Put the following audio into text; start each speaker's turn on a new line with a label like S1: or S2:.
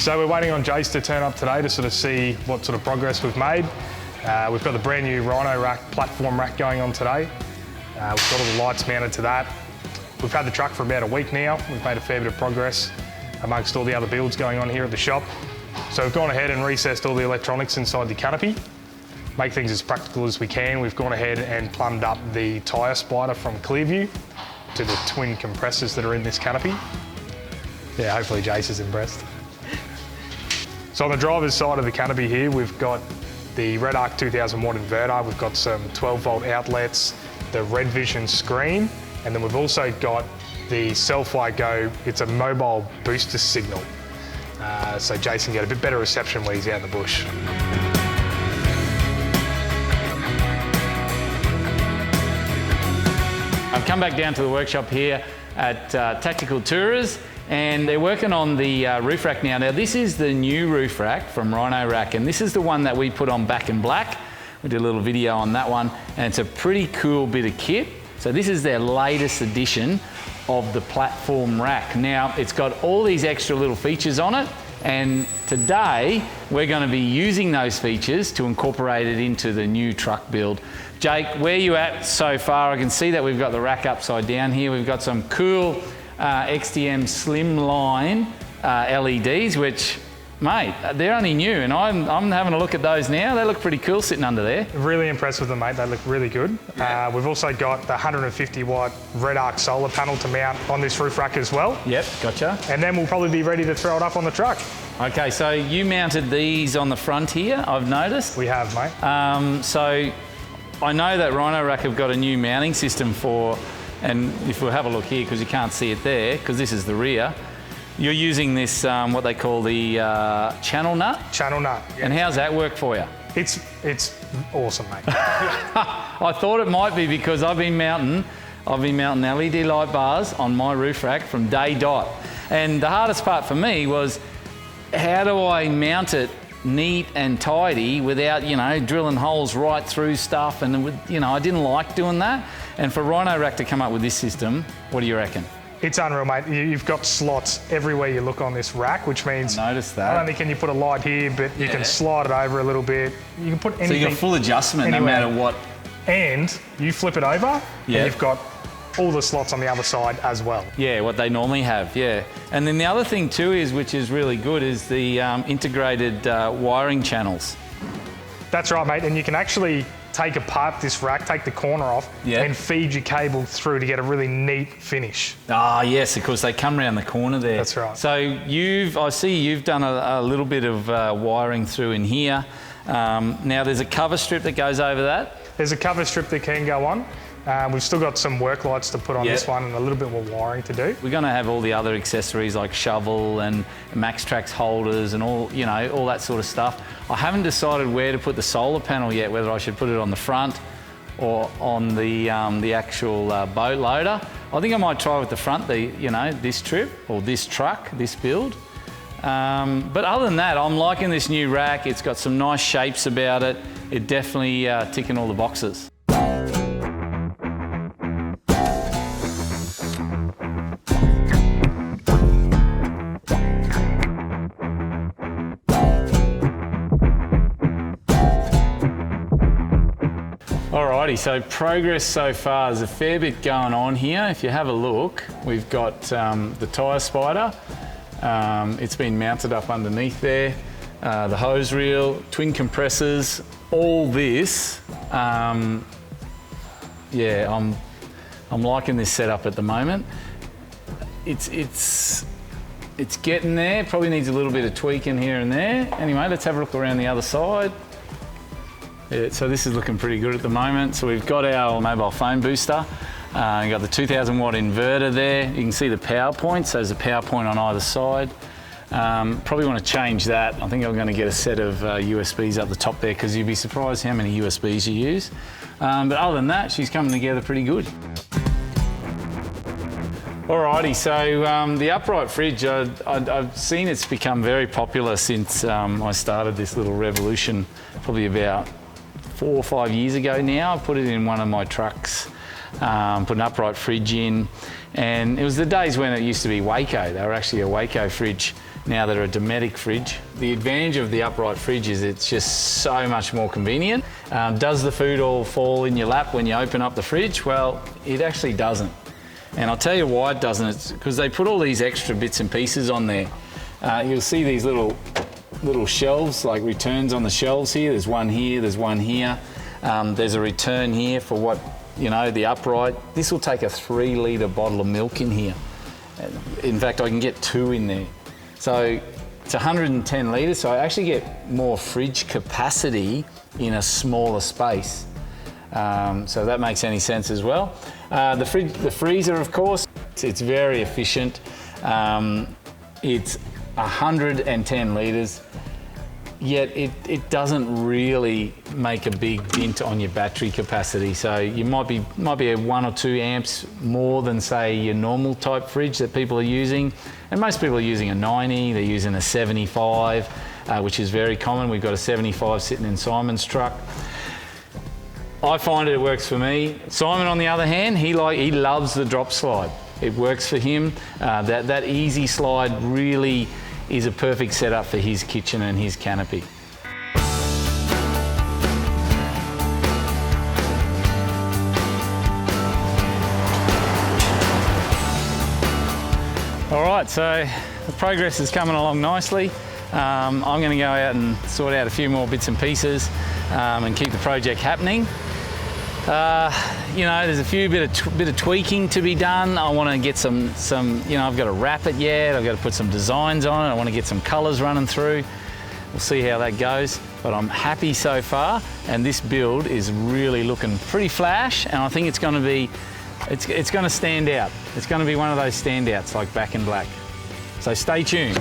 S1: So we're waiting on Jace to turn up today to sort of see what sort of progress we've made. We've got the brand new Rhino rack, platform rack going on today. We've got all the lights mounted to that. We've had the truck for about a week now. We've made a fair bit of progress amongst all the other builds going on here at the shop. So we've gone ahead and recessed all the electronics inside the canopy. Make things as practical as we can. We've gone ahead and plumbed up the tyre spider from Clearview to the twin compressors that are in this canopy. Yeah, hopefully Jace is impressed. So on the driver's side of the canopy here, we've got the RedArc 2000 watt inverter. We've got some 12 volt outlets, the Red Vision screen, and then we've also got the Cellfly Go. It's a mobile booster signal. So Jason get a bit better reception when he's out in the bush.
S2: I've come back down to the workshop here at Tactical Tourers, and they're working on the roof rack now. Now this is the new roof rack from Rhino Rack, and this is the one that we put on Back in Black. We did a little video on that one, and it's a pretty cool bit of kit. So this is their latest edition of the platform rack. Now it's got all these extra little features on it, and today we're going to be using those features to incorporate it into the new truck build. Jake, where are you at so far? I can see that we've got the rack upside down here. We've got some cool XDM Slimline LEDs, which, mate, they're only new, and I'm having a look at those now. They look pretty cool sitting under there.
S1: Really impressed with them, mate. They look really good. Yeah. We've also got the 150 watt RedArc solar panel to mount on this roof rack as well.
S2: Yep, gotcha.
S1: And then we'll probably be ready to throw it up on the truck.
S2: Okay, so you mounted these on the front here, I've noticed.
S1: We have, mate.
S2: So I know that Rhino Rack have got a new mounting system for, and if we'll have a look here, because you can't see it there, because this is the rear, you're using this, what they call the channel nut?
S1: Channel nut. Yeah.
S2: And how's that work for you?
S1: It's awesome, mate.
S2: I thought it might be, because I've been mounting LED light bars on my roof rack from day dot. And the hardest part for me was, how do I mount it neat and tidy without, you know, drilling holes right through stuff, and you know, I didn't like doing that. And for Rhino Rack to come up with this system, what do you reckon?
S1: It's unreal, mate. You've got slots everywhere you look on this rack, which means
S2: I noticed that.
S1: Not only can you put a light here, but you can slide it over a little bit. You can put anything.
S2: So you got full adjustment anywhere, no matter what.
S1: And you flip it over, and you've got all the slots on the other side as well.
S2: Yeah, what they normally have, yeah. And then the other thing too is, which is really good, is the integrated wiring channels.
S1: That's right, mate. And you can actually take apart this rack, take the corner off, and feed your cable through to get a really neat finish.
S2: Ah, yes, of course, they come around the corner there.
S1: That's right.
S2: So I see you've done a little bit of wiring through in here. Now there's a cover strip that goes over that.
S1: There's a cover strip that can go on. We've still got some work lights to put on this one, and a little bit more wiring to do.
S2: We're going to have all the other accessories like shovel and MaxTrax holders and all, you know, all that sort of stuff. I haven't decided where to put the solar panel yet, whether I should put it on the front or on the actual boat loader. I think I might try with the front, this trip or this truck, this build. But other than that, I'm liking this new rack. It's got some nice shapes about it. It definitely ticking all the boxes. Alrighty, so progress so far. There's a fair bit going on here. If you have a look, we've got the tyre spider. It's been mounted up underneath there. The hose reel, twin compressors, all this. I'm liking this setup at the moment. It's getting there. Probably needs a little bit of tweaking here and there. Anyway, let's have a look around the other side. Yeah, so this is looking pretty good at the moment. So we've got our mobile phone booster. We've got the 2000 watt inverter there. You can see the power point, so there's a power point on either side. Probably want to change that. I think I'm going to get a set of USBs up the top there, because you'd be surprised how many USBs you use. But other than that, she's coming together pretty good. Alrighty, so the upright fridge, I've seen it's become very popular since I started this little revolution, probably about 4 or 5 years ago now. I put it in one of my trucks, put an upright fridge in, and it was the days when it used to be Waco. They were actually a Waco fridge, now that are a Dometic fridge. The advantage of the upright fridge is it's just so much more convenient. Does the food all fall in your lap when you open up the fridge? Well, it actually doesn't. And I'll tell you why it doesn't. It's because they put all these extra bits and pieces on there. You'll see these little shelves, like returns on the shelves here. There's one here, there's one here. There's a return here for what, you know, the upright. This will take a 3-litre bottle of milk in here. In fact, I can get 2 in there. So it's 110 litres, so I actually get more fridge capacity in a smaller space. So that makes any sense as well. The freezer, of course, it's very efficient. It's 110 litres, yet it doesn't really make a big dent on your battery capacity. So you might be a 1 or 2 amps more than, say, your normal type fridge that people are using. And most people are using a 90, they're using a 75, which is very common. We've got a 75 sitting in Simon's truck. I find it works for me. Simon, on the other hand, he loves the drop slide. It works for him. That easy slide really is a perfect setup for his kitchen and his canopy. All right, so the progress is coming along nicely. I'm going to go out and sort out a few more bits and pieces and keep the project happening. You know, there's a bit of tweaking to be done. I want to get some, you know, I've got to wrap it yet. I've got to put some designs on it. I want to get some colours running through. We'll see how that goes, but I'm happy so far. And this build is really looking pretty flash, and I think it's going to be, it's going to stand out. It's going to be one of those standouts like Back in Black. So stay tuned.